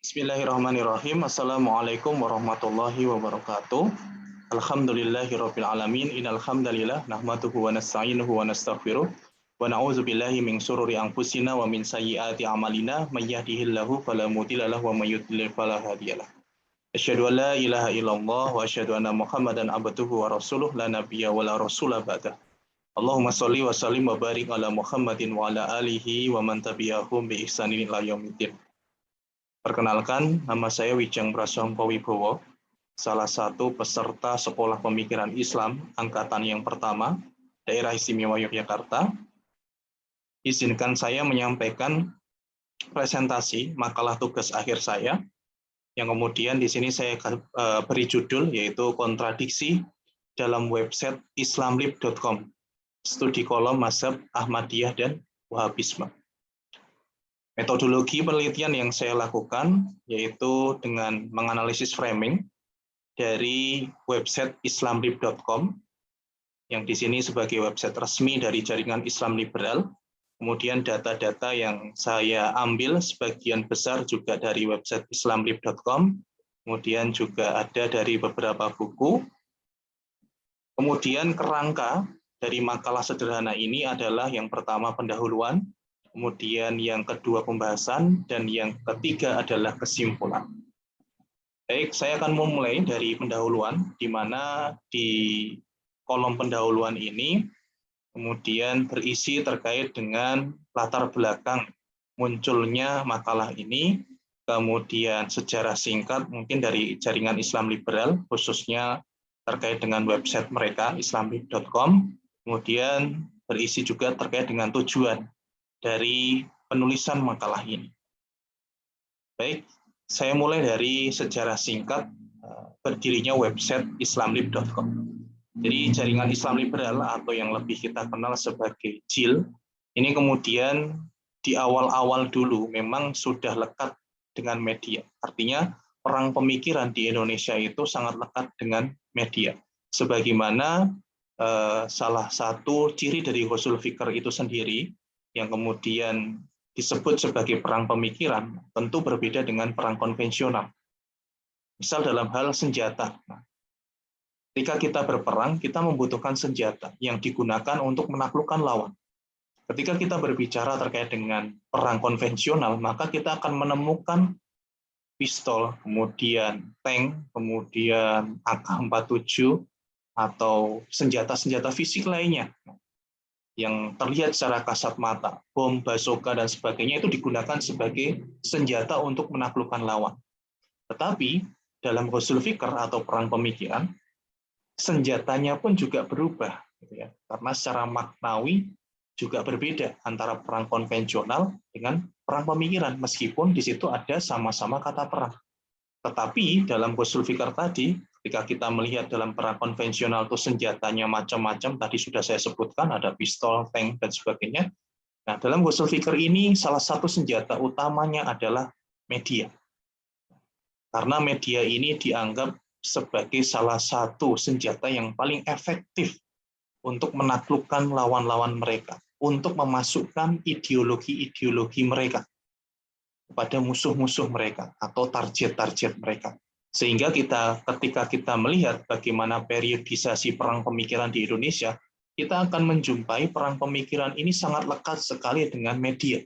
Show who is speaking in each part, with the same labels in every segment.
Speaker 1: Bismillahirrahmanirrahim. Assalamualaikum warahmatullahi wabarakatuh. Alhamdulillahirabbil alamin. Innal hamdalillah nahmaduhu wa nasta'inuhu wa nastaghfiruh wa na'udzu billahi min syururi anfusina wa min sayyiati a'malina may yahdihillahu fala mudhilla lahu wa may yudlil fala hadiyalah. Asyhadu an la ilaha illallah wa asyhadu anna Muhammadan abduhu wa rasuluh la nabiyya wa la rasula ba'dah. Allahumma shalli wa sallim wa barik ala Muhammadin wa ala alihi wa man tabi'ahum bi ihsanin ila yaumiddin. Perkenalkan, nama saya Wijang Prasongko Wibowo, salah satu peserta Sekolah Pemikiran Islam Angkatan yang pertama, Daerah Istimewa Yogyakarta. Izinkan saya menyampaikan presentasi makalah tugas akhir saya, yang kemudian di sini saya beri judul, yaitu Kontradiksi dalam website islamlib.com, studi kolom mazhab Ahmadiyah dan Wahabisme. Metodologi penelitian yang saya lakukan yaitu dengan menganalisis framing dari website islamlib.com yang di sini sebagai website resmi dari jaringan Islam liberal. Kemudian data-data yang saya ambil sebagian besar juga dari website islamlib.com, kemudian juga ada dari beberapa buku. Kemudian kerangka dari makalah sederhana ini adalah yang pertama pendahuluan, kemudian yang kedua pembahasan, dan yang ketiga adalah kesimpulan. Baik, saya akan memulai dari pendahuluan, di mana di kolom pendahuluan ini kemudian berisi terkait dengan latar belakang munculnya makalah ini, kemudian sejarah singkat mungkin dari jaringan Islam liberal, khususnya terkait dengan website mereka, islamlib.com, kemudian berisi juga terkait dengan tujuan dari penulisan makalah ini. Baik, saya mulai dari sejarah singkat berdirinya website islamlib.com. Jadi jaringan Islam liberal atau yang lebih kita kenal sebagai JIL, ini kemudian di awal-awal dulu memang sudah lekat dengan media. Artinya perang pemikiran di Indonesia itu sangat lekat dengan media. Sebagaimana salah satu ciri dari Ghusul Fikr itu sendiri, yang kemudian disebut sebagai perang pemikiran, tentu berbeda dengan perang konvensional. Misal dalam hal senjata. Ketika kita berperang, kita membutuhkan senjata yang digunakan untuk menaklukkan lawan. Ketika kita berbicara terkait dengan perang konvensional, maka kita akan menemukan pistol, kemudian tank, kemudian AK-47, atau senjata-senjata fisik lainnya yang terlihat secara kasat mata, bom, bazooka, dan sebagainya itu digunakan sebagai senjata untuk menaklukkan lawan. Tetapi dalam Ghusul Fikr atau perang pemikiran, senjatanya pun juga berubah, gitu ya, karena secara maknawi juga berbeda antara perang konvensional dengan perang pemikiran, meskipun di situ ada sama-sama kata perang. Tetapi dalam Ghusul Fikr tadi, ketika kita melihat dalam perang konvensional itu senjatanya macam-macam, tadi sudah saya sebutkan, ada pistol, tank, dan sebagainya. Nah, dalam Ghusul Fikr ini, salah satu senjata utamanya adalah media. Karena media ini dianggap sebagai salah satu senjata yang paling efektif untuk menaklukkan lawan-lawan mereka, untuk memasukkan ideologi-ideologi mereka kepada musuh-musuh mereka atau target-target mereka. Sehingga ketika kita melihat bagaimana periodisasi perang pemikiran di Indonesia, kita akan menjumpai perang pemikiran ini sangat lekat sekali dengan media.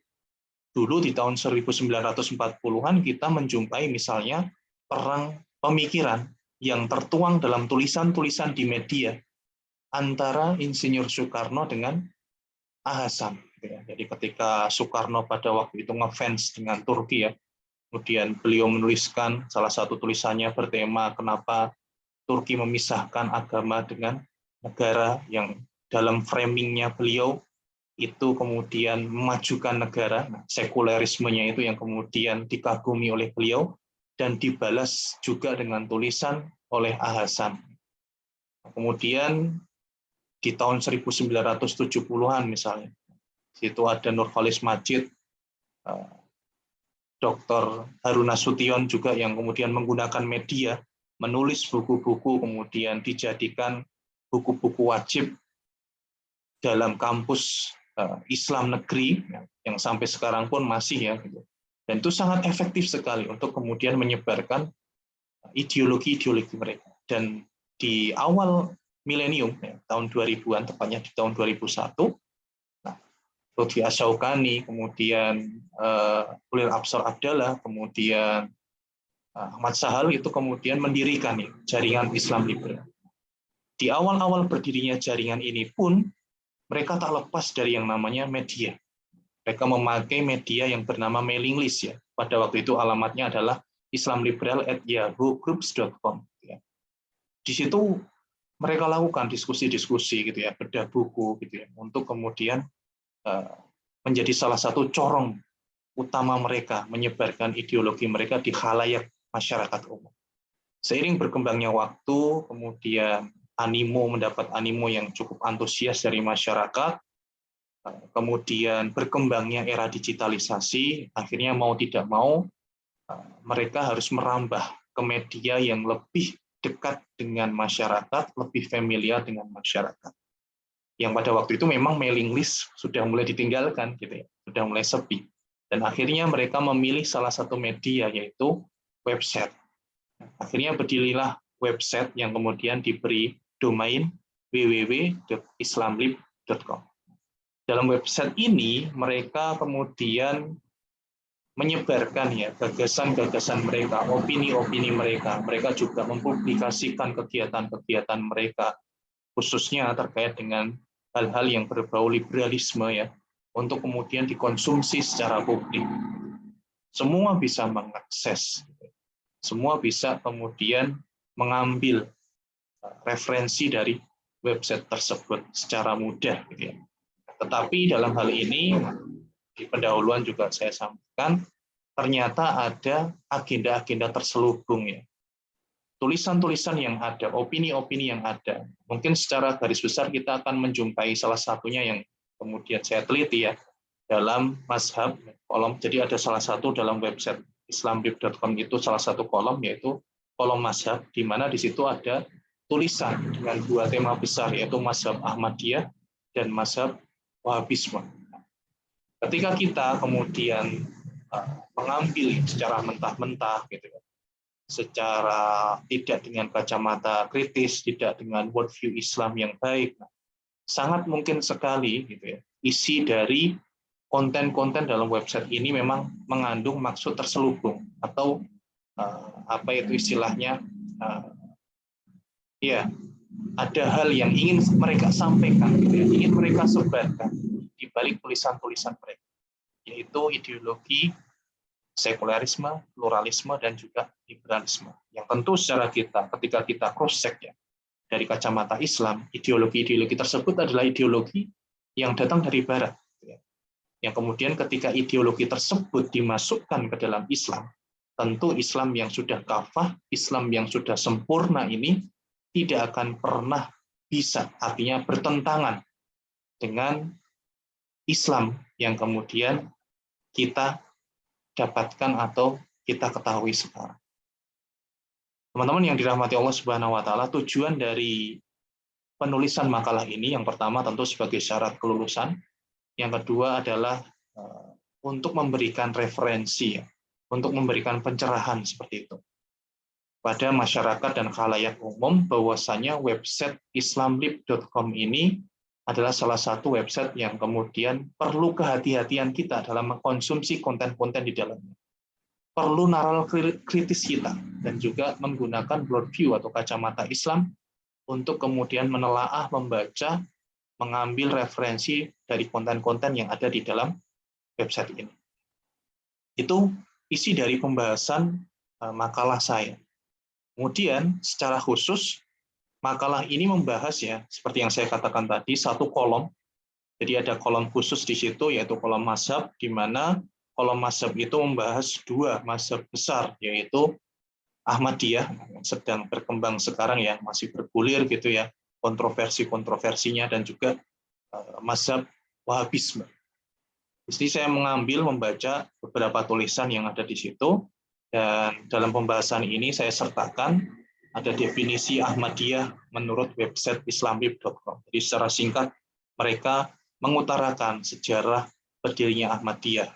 Speaker 1: Dulu di tahun 1940-an kita menjumpai misalnya perang pemikiran yang tertuang dalam tulisan-tulisan di media antara Insinyur Soekarno dengan Hasan. Jadi ketika Soekarno pada waktu itu ngefans dengan Turki, ya, kemudian beliau menuliskan salah satu tulisannya bertema kenapa Turki memisahkan agama dengan negara, yang dalam framingnya beliau itu kemudian memajukan negara. Nah, sekulerismenya itu yang kemudian dikagumi oleh beliau dan dibalas juga dengan tulisan oleh Hasan. Kemudian di tahun 1970-an misalnya, situ ada Nurholis Majid, Dr. Harun Nasution juga yang kemudian menggunakan media, menulis buku-buku, kemudian dijadikan buku-buku wajib dalam kampus Islam negeri, yang sampai sekarang pun masih, ya, gitu. Dan itu sangat efektif sekali untuk kemudian menyebarkan ideologi-ideologi mereka. Dan di awal milenium, ya, tahun 2000-an, tepatnya di tahun 2001, Lutfi Asyaukani, kemudian Ulil Absar Abdallah, kemudian Ahmad Sahal itu kemudian mendirikan jaringan Islam Liberal. Di awal-awal berdirinya jaringan ini pun, mereka tak lepas dari yang namanya media. Mereka memakai media yang bernama mailing list ya. Pada waktu itu alamatnya adalah islamliberal@yahoogroups.com. Ya. Di situ mereka lakukan diskusi-diskusi gitu ya, bedah buku gitu ya, untuk kemudian menjadi salah satu corong utama mereka menyebarkan ideologi mereka di khalayak masyarakat umum. Seiring berkembangnya waktu, kemudian mendapat animo yang cukup antusias dari masyarakat. Kemudian berkembangnya era digitalisasi, akhirnya mau tidak mau mereka harus merambah ke media yang lebih dekat dengan masyarakat, lebih familiar dengan masyarakat. Yang pada waktu itu memang mailing list sudah mulai ditinggalkan, gitu ya, sudah mulai sepi. Dan akhirnya mereka memilih salah satu media, yaitu website. Akhirnya berdirilah website yang kemudian diberi domain www.islamlib.com. Dalam website ini, mereka kemudian menyebarkan ya gagasan-gagasan mereka, opini-opini mereka. Mereka juga mempublikasikan kegiatan-kegiatan mereka, khususnya terkait dengan hal-hal yang berbau liberalisme ya, untuk kemudian dikonsumsi secara publik. Semua bisa mengakses, semua bisa kemudian mengambil referensi dari website tersebut secara mudah, gitu ya. Tetapi dalam hal ini, di pendahuluan juga saya sampaikan, ternyata ada agenda-agenda terselubung ya. Tulisan-tulisan yang ada, opini-opini yang ada. Mungkin secara garis besar kita akan menjumpai salah satunya yang kemudian saya teliti ya, dalam mazhab kolom. Jadi ada salah satu dalam website islamlib.com itu salah satu kolom, yaitu kolom mazhab, di mana di situ ada tulisan dengan dua tema besar, yaitu mazhab Ahmadiyah dan mazhab Wahabisme. Ketika kita kemudian mengambil secara mentah-mentah, gitu ya, secara tidak dengan kacamata kritis, tidak dengan worldview Islam yang baik, sangat mungkin sekali, gitu ya, isi dari konten-konten dalam website ini memang mengandung maksud terselubung atau apa itu istilahnya, ya, ada hal yang ingin mereka sampaikan, gitu ya, ingin mereka sebarkan di balik tulisan-tulisan mereka, yaitu ideologi sekularisme, pluralisme, dan juga liberalisme. Yang tentu secara ketika kita cross-check ya, dari kacamata Islam, ideologi-ideologi tersebut adalah ideologi yang datang dari Barat. Ya. Yang kemudian ketika ideologi tersebut dimasukkan ke dalam Islam, tentu Islam yang sudah kafah, Islam yang sudah sempurna ini tidak akan pernah bisa, artinya bertentangan dengan Islam yang kemudian kita dapatkan atau kita ketahui sekarang. Teman-teman yang dirahmati Allah Subhanahu wa taala, tujuan dari penulisan makalah ini yang pertama tentu sebagai syarat kelulusan, yang kedua adalah untuk memberikan referensi, untuk memberikan pencerahan seperti itu pada masyarakat dan khalayak umum, bahwasanya website islamlib.com ini adalah salah satu website yang kemudian perlu kehati-hatian kita dalam mengkonsumsi konten-konten di dalamnya. Perlu naral kritis kita, dan juga menggunakan worldview atau kacamata Islam untuk kemudian menelaah, membaca, mengambil referensi dari konten-konten yang ada di dalam website ini. Itu isi dari pembahasan makalah saya. Kemudian secara khusus, makalah ini membahas ya, seperti yang saya katakan tadi, satu kolom. Jadi ada kolom khusus di situ, yaitu kolom mazhab, di mana kolom mazhab itu membahas dua mazhab besar, yaitu Ahmadiyah, yang sedang berkembang sekarang ya, masih bergulir gitu ya, kontroversi-kontroversinya, dan juga mazhab Wahabisme. Jadi saya membaca beberapa tulisan yang ada di situ, dan dalam pembahasan ini saya sertakan ada definisi Ahmadiyah menurut website islamlib.com. Jadi secara singkat mereka mengutarakan sejarah berdirinya Ahmadiyah.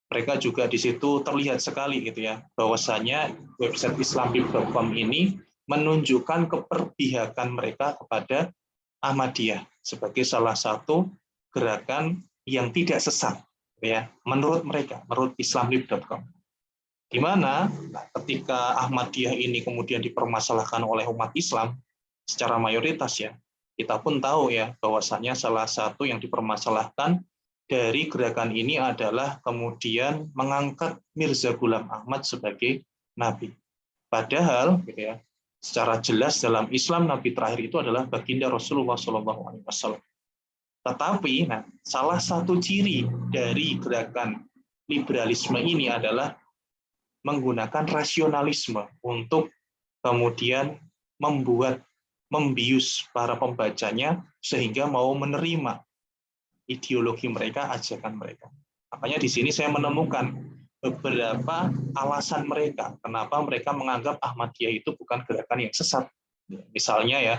Speaker 1: mereka juga di situ terlihat sekali gitu ya, bahwasanya website islamlib.com ini menunjukkan keperpihakan mereka kepada Ahmadiyah sebagai salah satu gerakan yang tidak sesat, ya, menurut mereka, menurut islamlib.com. Di mana ketika Ahmadiyah ini kemudian dipermasalahkan oleh umat Islam secara mayoritas ya, kita pun tahu ya bahwasanya salah satu yang dipermasalahkan dari gerakan ini adalah kemudian mengangkat Mirza Ghulam Ahmad sebagai nabi. Padahal gitu ya, secara jelas dalam Islam nabi terakhir itu adalah baginda Rasulullah SAW. Tetapi nah, salah satu ciri dari gerakan liberalisme ini adalah menggunakan rasionalisme untuk kemudian membius para pembacanya sehingga mau menerima ideologi mereka, ajakan mereka. Makanya di sini saya menemukan beberapa alasan mereka, kenapa mereka menganggap Ahmadiyah itu bukan gerakan yang sesat. Misalnya ya,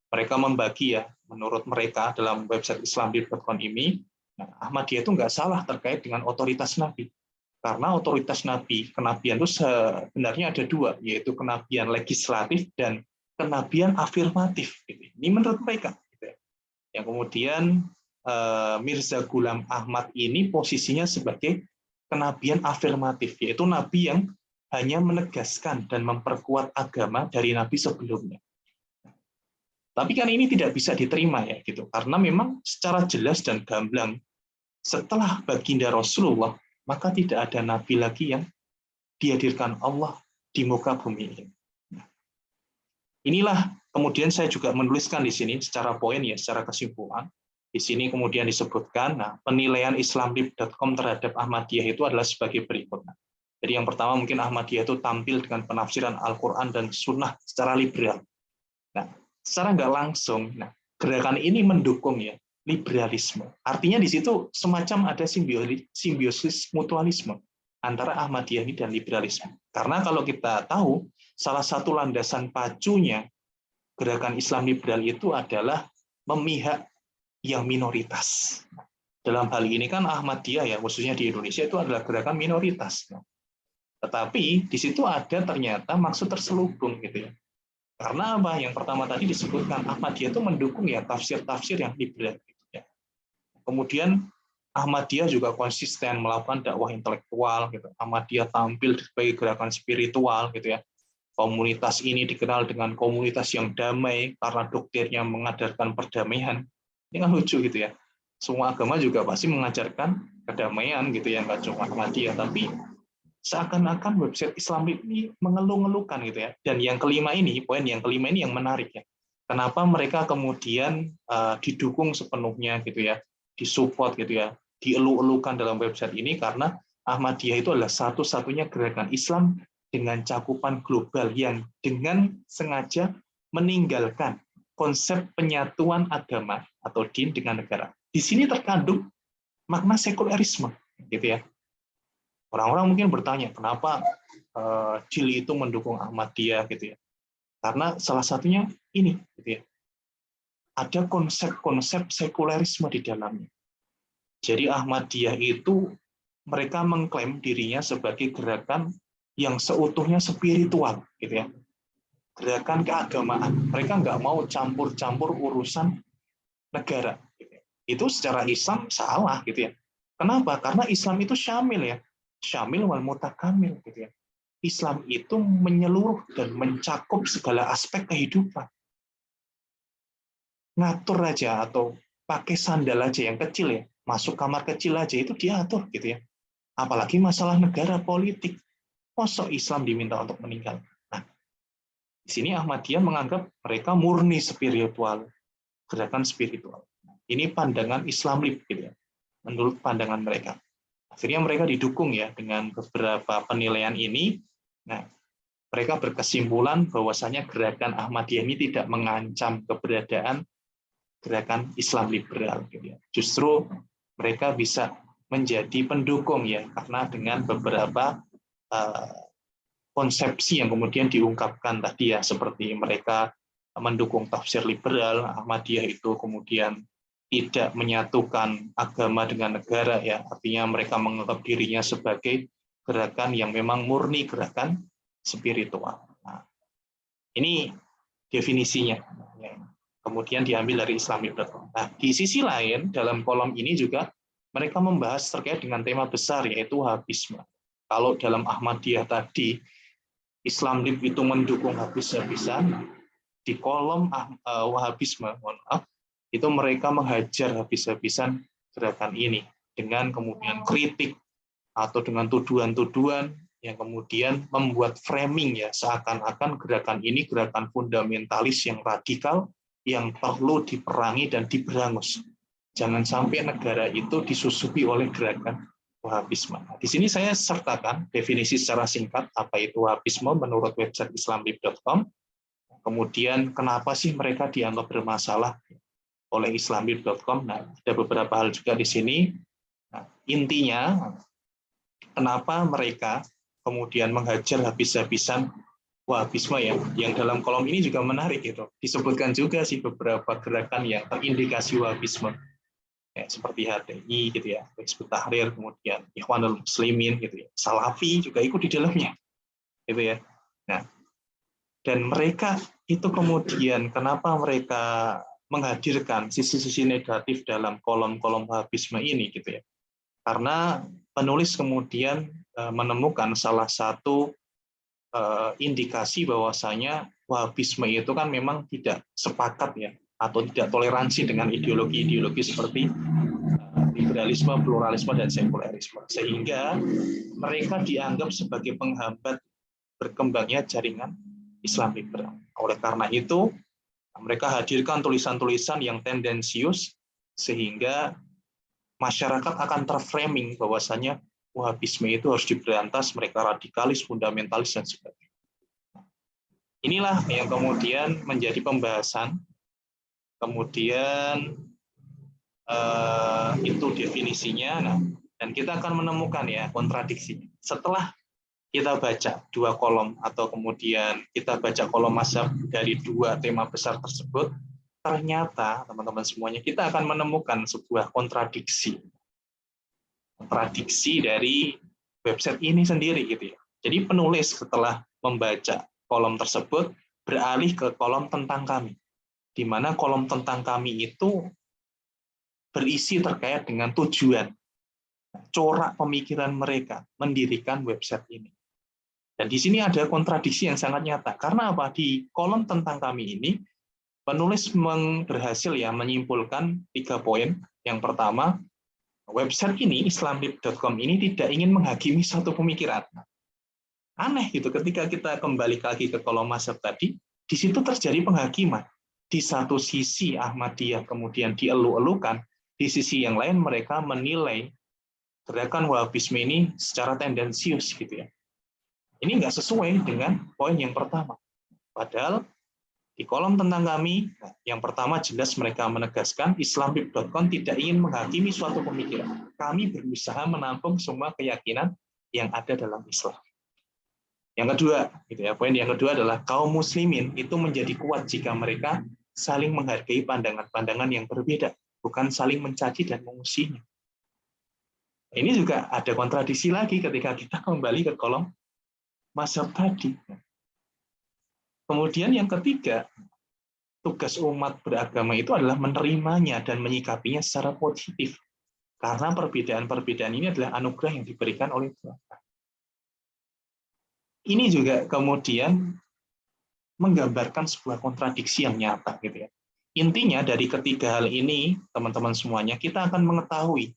Speaker 1: mereka membagi ya, menurut mereka dalam website islamlib.com ini, nah, Ahmadiyah itu nggak salah terkait dengan otoritas Nabi. Karena otoritas Nabi, kenabian itu sebenarnya ada dua, yaitu kenabian legislatif dan kenabian afirmatif. Ini menurut mereka. Yang kemudian Mirza Ghulam Ahmad ini posisinya sebagai kenabian afirmatif, yaitu nabi yang hanya menegaskan dan memperkuat agama dari nabi sebelumnya. Tapi kan ini tidak bisa diterima ya gitu, karena memang secara jelas dan gamblang setelah baginda Rasulullah maka tidak ada nabi lagi yang dihadirkan Allah di muka bumi ini. Inilah kemudian saya juga menuliskan di sini secara poin ya, secara kesimpulan. Di sini kemudian disebutkan, nah, penilaian islamlib.com terhadap Ahmadiyah itu adalah sebagai berikut. Jadi yang pertama mungkin Ahmadiyah itu tampil dengan penafsiran Al-Quran dan Sunnah secara liberal. Nah, secara nggak langsung, nah, gerakan ini mendukung ya liberalisme. Artinya di situ semacam ada simbiosis mutualisme antara Ahmadiyah ini dan liberalisme. Karena kalau kita tahu, salah satu landasan pacunya gerakan Islam liberal itu adalah memihak yang minoritas. Dalam hal ini kan Ahmadiyah ya, khususnya di Indonesia itu adalah gerakan minoritas. Tetapi di situ ada ternyata maksud terselubung gitu ya. Karena apa? Yang pertama tadi disebutkan Ahmadiyah itu mendukung ya tafsir-tafsir yang liberal. Gitu ya. Kemudian Ahmadiyah juga konsisten melakukan dakwah intelektual. Gitu. Ahmadiyah tampil sebagai gerakan spiritual gitu ya. Komunitas ini dikenal dengan komunitas yang damai karena doktrinnya mengajarkan perdamaian. Ini kan lucu gitu ya. Semua agama juga pasti mengajarkan kedamaian gitu ya, nggak cuma Ahmadiyah, tapi seakan-akan website Islam ini mengeluh-ngeluhkan gitu ya. Dan yang kelima ini, poin yang kelima ini yang menarik ya. Kenapa mereka kemudian didukung sepenuhnya gitu ya, disupport gitu ya, dielu-elukan dalam website ini karena Ahmadiyah itu adalah satu-satunya gerakan Islam dengan cakupan global yang dengan sengaja meninggalkan konsep penyatuan agama atau din dengan negara. Di sini terkandung makna sekularisme, gitu ya. Orang-orang mungkin bertanya, kenapa Jili itu mendukung Ahmadiyah, gitu ya? Karena salah satunya ini, gitu ya. Ada konsep-konsep sekularisme di dalamnya. Jadi Ahmadiyah itu mereka mengklaim dirinya sebagai gerakan yang seutuhnya spiritual, gitu ya. Gerakan keagamaan. Mereka nggak mau campur-campur urusan negara. Itu secara Islam salah gitu ya. Kenapa? Karena Islam itu syamil ya. Syamil wal mutakamil gitu ya. Islam itu menyeluruh dan mencakup segala aspek kehidupan. Ngatur aja atau pakai sandal aja yang kecil ya. Masuk kamar kecil aja itu diatur gitu ya. Apalagi masalah negara politik. Masa Islam diminta untuk meninggal? Nah, di sini Ahmadiyah menganggap mereka murni spiritual, gerakan spiritual. Ini pandangan Islamlib gitu ya, menurut pandangan mereka. Akhirnya mereka didukung ya dengan beberapa penilaian ini. Nah, mereka berkesimpulan bahwasanya gerakan Ahmadiyah ini tidak mengancam keberadaan gerakan Islam liberal gitu ya. Justru mereka bisa menjadi pendukung ya, karena dengan beberapa konsepsi yang kemudian diungkapkan tadi ya, seperti mereka mendukung tafsir liberal, Ahmadiyah itu kemudian tidak menyatukan agama dengan negara, ya, artinya mereka menganggap dirinya sebagai gerakan yang memang murni gerakan spiritual. Nah, ini definisinya, ya. Kemudian diambil dari islamic.com. Nah, di sisi lain dalam kolom ini juga mereka membahas terkait dengan tema besar, yaitu Wahabisme. Kalau dalam Ahmadiyah tadi Islam Lib itu mendukung habis-habisan, di kolom Wahabisme, mohon maaf, itu mereka menghajar habis-habisan gerakan ini dengan kemudian kritik atau dengan tuduhan-tuduhan yang kemudian membuat framing, ya, seakan-akan gerakan ini gerakan fundamentalis yang radikal yang perlu diperangi dan diberangus. Jangan sampai negara itu disusupi oleh gerakan Wahabisme. Di sini saya sertakan definisi secara singkat apa itu Wahabisme menurut website islamlib.com. Kemudian kenapa sih mereka dianggap bermasalah oleh islamlib.com? Nah, ada beberapa hal juga di sini. Nah, intinya kenapa mereka kemudian menghajar habis-habisan Wahabisme, ya, yang dalam kolom ini juga menarik gitu. Disebutkan juga sih beberapa gerakan yang terindikasi Wahabisme, ya, seperti HTI gitu ya, Hizbut Tahrir, kemudian Ikhwanul Muslimin gitu ya, Salafi juga ikut di dalamnya, gitu ya. Nah, dan mereka itu kemudian kenapa mereka menghadirkan sisi-sisi negatif dalam kolom-kolom Wahabisme ini gitu ya. Karena penulis kemudian menemukan salah satu indikasi bahwasanya Wahabisme itu kan memang tidak sepakat, ya, atau tidak toleransi dengan ideologi-ideologi seperti liberalisme, pluralisme, dan sekularisme. Sehingga mereka dianggap sebagai penghambat berkembangnya jaringan Islam liberal. Oleh karena itu, mereka hadirkan tulisan-tulisan yang tendensius sehingga masyarakat akan terframing bahwasanya Wahabisme itu harus diberantas, mereka radikalis, fundamentalis, dan sebagainya. Inilah yang kemudian menjadi pembahasan. Kemudian itu definisinya. Nah, dan kita akan menemukan, ya, kontradiksi. Setelah kita baca dua kolom atau kemudian kita baca kolom mazhab dari dua tema besar tersebut, ternyata teman-teman semuanya kita akan menemukan sebuah kontradiksi dari website ini sendiri gitu ya. Jadi penulis setelah membaca kolom tersebut beralih ke kolom tentang kami, di mana kolom tentang kami itu berisi terkait dengan tujuan, corak pemikiran mereka mendirikan website ini. Dan di sini ada kontradiksi yang sangat nyata. Karena apa? Di kolom tentang kami ini, penulis berhasil, ya, menyimpulkan 3 poin. Yang pertama, website ini, islamlib.com ini tidak ingin menghakimi satu pemikiran. Aneh gitu, ketika kita kembali lagi ke kolom mazhab tadi, di situ terjadi penghakiman. Di satu sisi Ahmadiyah kemudian dielu-elukan, di sisi yang lain mereka menilai gerakan Wahabisme ini secara tendensius gitu ya. Ini nggak sesuai dengan poin yang pertama. Padahal di kolom tentang kami, yang pertama jelas mereka menegaskan islamlib.com tidak ingin menghakimi suatu pemikiran. Kami berusaha menampung semua keyakinan yang ada dalam Islam. Yang kedua, gitu ya, poin yang kedua adalah kaum muslimin itu menjadi kuat jika mereka saling menghargai pandangan-pandangan yang berbeda, bukan saling mencaci dan mengusinya. Ini juga ada kontradiksi lagi ketika kita kembali ke kolom mazhab tadi. Kemudian yang ketiga, tugas umat beragama itu adalah menerimanya dan menyikapinya secara positif. Karena perbedaan-perbedaan ini adalah anugerah yang diberikan oleh Tuhan. Ini juga kemudian menggambarkan sebuah kontradiksi yang nyata, gitu ya. Intinya dari ketiga hal ini, teman-teman semuanya, kita akan mengetahui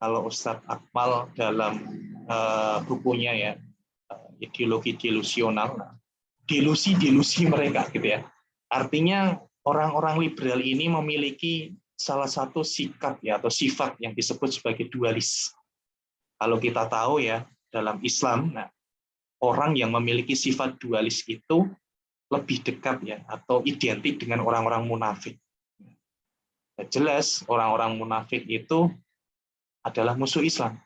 Speaker 1: kalau Ustadz Akmal dalam bukunya, ya, ideologi delusional, delusi mereka gitu ya. Artinya orang-orang liberal ini memiliki salah satu sikap, ya, atau sifat yang disebut sebagai dualis. Kalau kita tahu, ya, dalam Islam, nah, orang yang memiliki sifat dualis itu lebih dekat, ya, atau identik dengan orang-orang munafik. Nah, jelas orang-orang munafik itu adalah musuh Islam.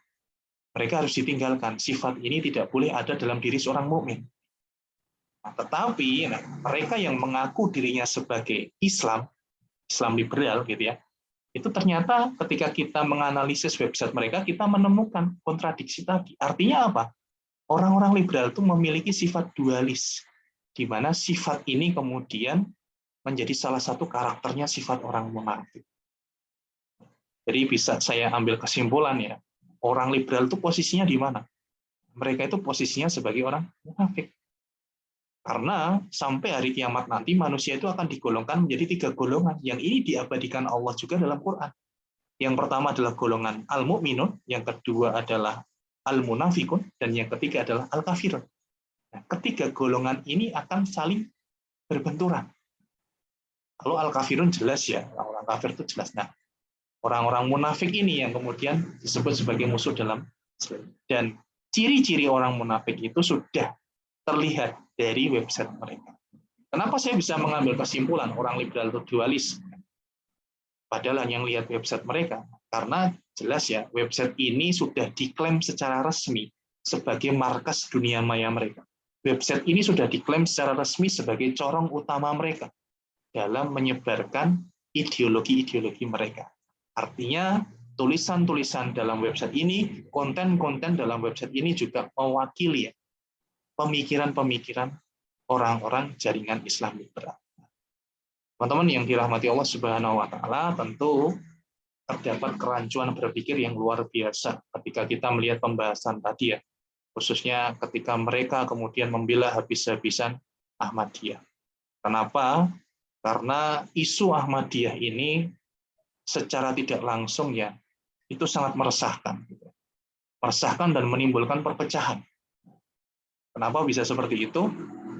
Speaker 1: Mereka harus ditinggalkan. Sifat ini tidak boleh ada dalam diri seorang mukmin. Nah, tetapi mereka yang mengaku dirinya sebagai Islam liberal gitu ya, Itu ternyata ketika kita menganalisis website mereka, kita menemukan kontradiksi tadi. Artinya apa? Orang-orang liberal itu memiliki sifat dualis, di mana sifat ini kemudian menjadi salah satu karakternya sifat orang munafik. Jadi bisa saya ambil kesimpulan ya, orang liberal itu posisinya di mana? Mereka itu posisinya sebagai orang munafik. Karena sampai hari kiamat nanti manusia itu akan digolongkan menjadi 3 golongan. Yang ini diabadikan Allah juga dalam Quran. Yang pertama adalah golongan al-mu'minun, yang kedua adalah al-munafikun, dan yang ketiga adalah al-kafirun. Nah, ketiga golongan ini akan saling berbenturan. Kalau al-kafirun jelas ya, orang kafir itu jelas. Nah, orang-orang munafik ini yang kemudian disebut sebagai musuh dalam Islam. Dan ciri-ciri orang munafik itu sudah terlihat dari website mereka. Kenapa saya bisa mengambil kesimpulan orang liberal itu dualis? Padahal yang lihat website mereka, karena jelas ya, website ini sudah diklaim secara resmi sebagai markas dunia maya mereka. Website ini sudah diklaim secara resmi sebagai corong utama mereka dalam menyebarkan ideologi-ideologi mereka. Artinya, tulisan-tulisan dalam website ini, konten-konten dalam website ini juga mewakili ya, pemikiran-pemikiran orang-orang jaringan Islam liberal. Teman-teman yang dirahmati Allah Subhanahu wa Ta'ala, tentu terdapat kerancuan berpikir yang luar biasa ketika kita melihat pembahasan tadi ya, khususnya ketika mereka kemudian membela habis-habisan Ahmadiyah. Kenapa? Karena isu Ahmadiyah ini secara tidak langsung ya, itu sangat meresahkan. Meresahkan dan menimbulkan perpecahan. Kenapa bisa seperti itu?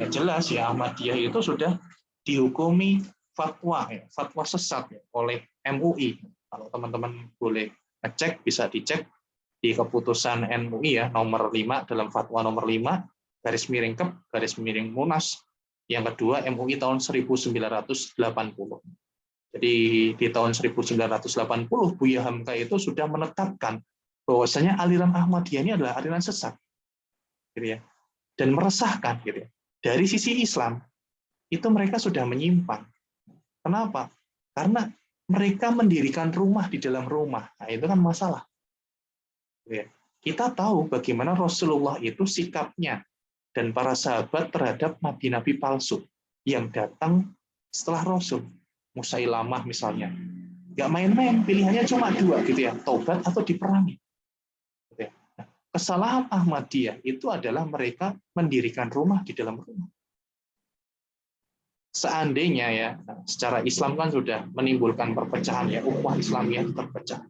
Speaker 1: Ya jelas ya, Ahmadiyah itu sudah dihukumi fatwa, ya, fatwa sesat ya, oleh MUI. Kalau teman-teman boleh ngecek, bisa dicek di keputusan MUI ya, nomor 5 dalam fatwa nomor 5, garis miring Kep, garis miring Munas, yang kedua MUI tahun 1980. Jadi di tahun 1980 Buya Hamka itu sudah menetapkan bahwasanya aliran Ahmadiyah ini adalah aliran sesat, gitu ya, dan meresahkan, gitu ya. Dari sisi Islam itu mereka sudah menyimpang. Kenapa? Karena mereka mendirikan rumah di dalam rumah. Nah, itu kan masalah. Kita tahu bagaimana Rasulullah itu sikapnya dan para sahabat terhadap nabi-nabi palsu yang datang setelah Rasul. Musailamah misalnya. Nggak main-main, pilihannya cuma 2, gitu ya, taubat atau diperangi. Kesalahan Ahmadiyah itu adalah mereka mendirikan rumah di dalam rumah. Seandainya ya, secara Islam kan sudah menimbulkan perpecahan ya, ukhuwah Islamiyah terpecah.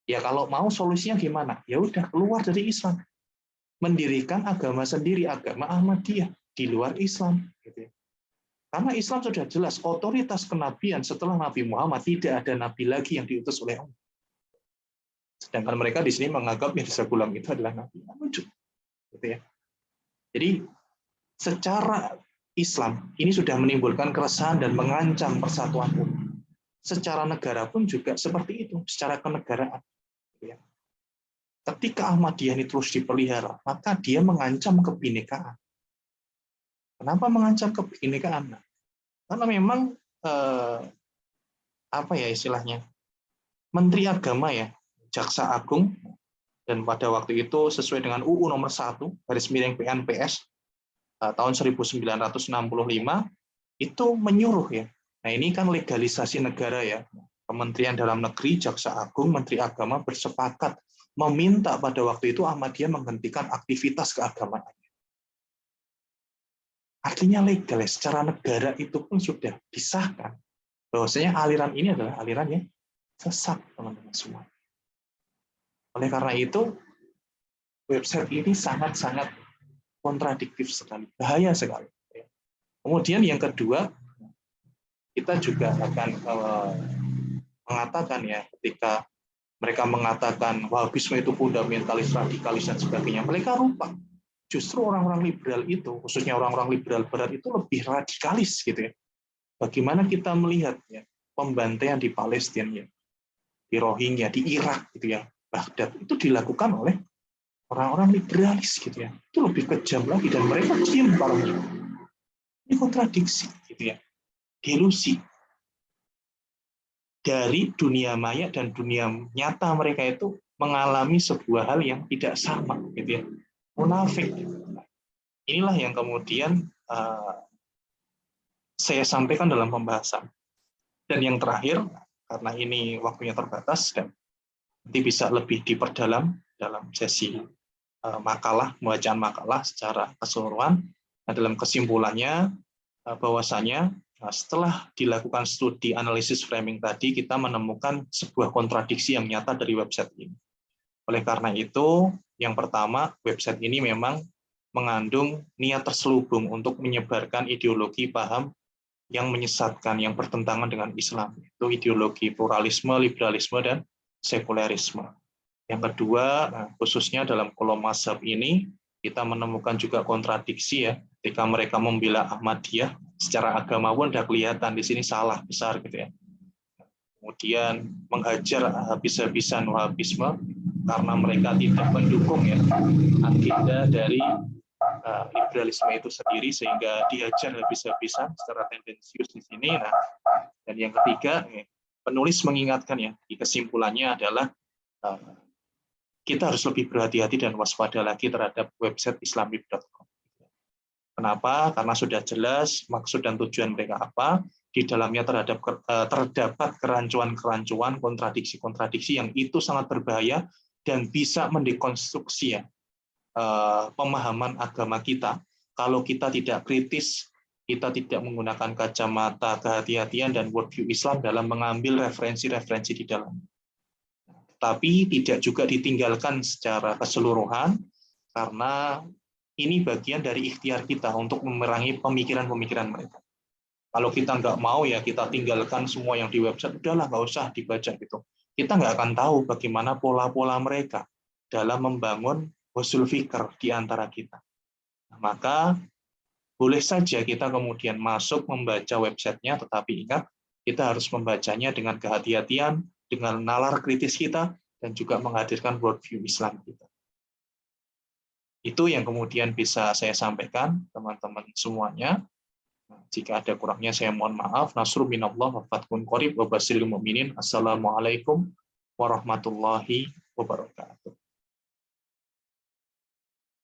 Speaker 1: Ya kalau mau solusinya gimana? Ya udah keluar dari Islam, mendirikan agama sendiri, agama Ahmadiyah di luar Islam. Gitu ya. Karena Islam sudah jelas otoritas kenabian setelah Nabi Muhammad, tidak ada nabi lagi yang diutus oleh Allah. Sedangkan mereka di sini menganggap Mirza Ghulam itu adalah nabi. Lucu, gitu ya. Jadi secara Islam ini sudah menimbulkan keresahan dan mengancam persatuan umat. Secara negara pun juga seperti itu, secara kenegaraan. Ketika Ahmadiyah ini terus dipelihara, maka dia mengancam kebinekaan. Kenapa mengancam kebinekaan? Karena memang apa ya istilahnya, Menteri Agama ya, Jaksa Agung, dan pada waktu itu sesuai dengan UU nomor 1 garis miring PNPS tahun 1965 itu menyuruh ya. Nah ini kan legalisasi negara ya. Kementerian Dalam Negeri, Jaksa Agung, Menteri Agama bersepakat meminta pada waktu itu Ahmadiyah menghentikan aktivitas keagamaan. Artinya legal ya, secara negara itu pun sudah disahkan bahwasanya aliran ini adalah aliran yang sesat, teman-teman semua. Oleh karena itu, website ini sangat-sangat kontradiktif sekali, bahaya sekali. Kemudian yang kedua, kita juga akan mengatakan ya, ketika mereka mengatakan Wahabisme itu fundamentalis, radikalis, dan sebagainya, mereka lupa. Justru orang-orang liberal itu, khususnya orang-orang liberal barat itu lebih radikalis gitu ya. Bagaimana kita melihat ya, pembantaian di Palestina, ya, di Rohingya, di Irak gitu ya, Baghdad itu dilakukan oleh orang-orang liberalis gitu ya. Itu lebih kejam lagi dan mereka diam para. Ini kontradiksi gitu ya. Delusi. dari dunia maya dan dunia nyata mereka itu mengalami sebuah hal yang tidak sama, gitu ya, munafik. Inilah yang kemudian saya sampaikan dalam pembahasan. Dan yang terakhir, karena ini waktunya terbatas dan nanti bisa lebih diperdalam dalam sesi makalah, pembacaan makalah secara keseluruhan. Nah, dalam kesimpulannya, bahwasanya setelah dilakukan studi analisis framing tadi, kita menemukan sebuah kontradiksi yang nyata dari website ini. Oleh karena itu, yang pertama, website ini memang mengandung niat terselubung untuk menyebarkan ideologi paham yang menyesatkan, yang bertentangan dengan Islam. Itu ideologi pluralisme, liberalisme, dan sekulerisme. Yang kedua, khususnya dalam kolom mazhab ini, kita menemukan juga kontradiksi ya, ketika mereka membela Ahmadiyah, secara agama pun sudah kelihatan di sini salah besar gitu ya. Kemudian menghajar habis-habisan Wahabisme karena mereka tidak mendukung ya agenda dari liberalisme itu sendiri, sehingga dihajar habis-habisan secara tendensius di sini. Nah, dan yang ketiga, penulis mengingatkan ya, di kesimpulannya adalah kita harus lebih berhati-hati dan waspada lagi terhadap website islamib.com. Kenapa? Karena sudah jelas maksud dan tujuan mereka apa. Di dalamnya terdapat kerancuan-kerancuan, kontradiksi-kontradiksi yang itu sangat berbahaya dan bisa mendekonstruksi ya, pemahaman agama kita. Kalau kita tidak kritis, kita tidak menggunakan kacamata kehati-hatian dan worldview Islam dalam mengambil referensi-referensi di dalam. Tapi tidak juga ditinggalkan secara keseluruhan, karena ini bagian dari ikhtiar kita untuk memerangi pemikiran-pemikiran mereka. Kalau kita nggak mau ya kita tinggalkan semua yang di website, udahlah nggak usah dibaca gitu. Kita nggak akan tahu bagaimana pola-pola mereka dalam membangun usul fikr di antara kita. Nah, maka boleh saja kita kemudian masuk membaca websitenya, tetapi ingat kita harus membacanya dengan kehati-hatian, dengan nalar kritis kita, dan juga menghadirkan worldview Islam kita. Itu yang kemudian bisa saya sampaikan teman-teman semuanya. Jika ada kurangnya saya mohon maaf. Nasrun minallah wa fathun qarib wa basyiril mu'minin. Assalamualaikum warahmatullahi wabarakatuh.